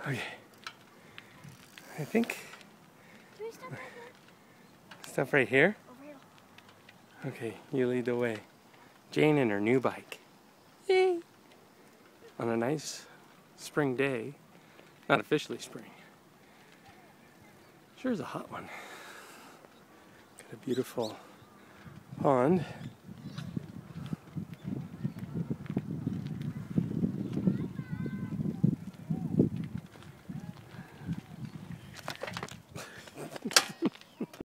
Okay. I think. Can we stop right here? Stop right here? Over here. Okay, you lead the way. Jane and her new bike. Yay! On a nice spring day. Not officially spring. Sure is a hot one. Got a beautiful pond.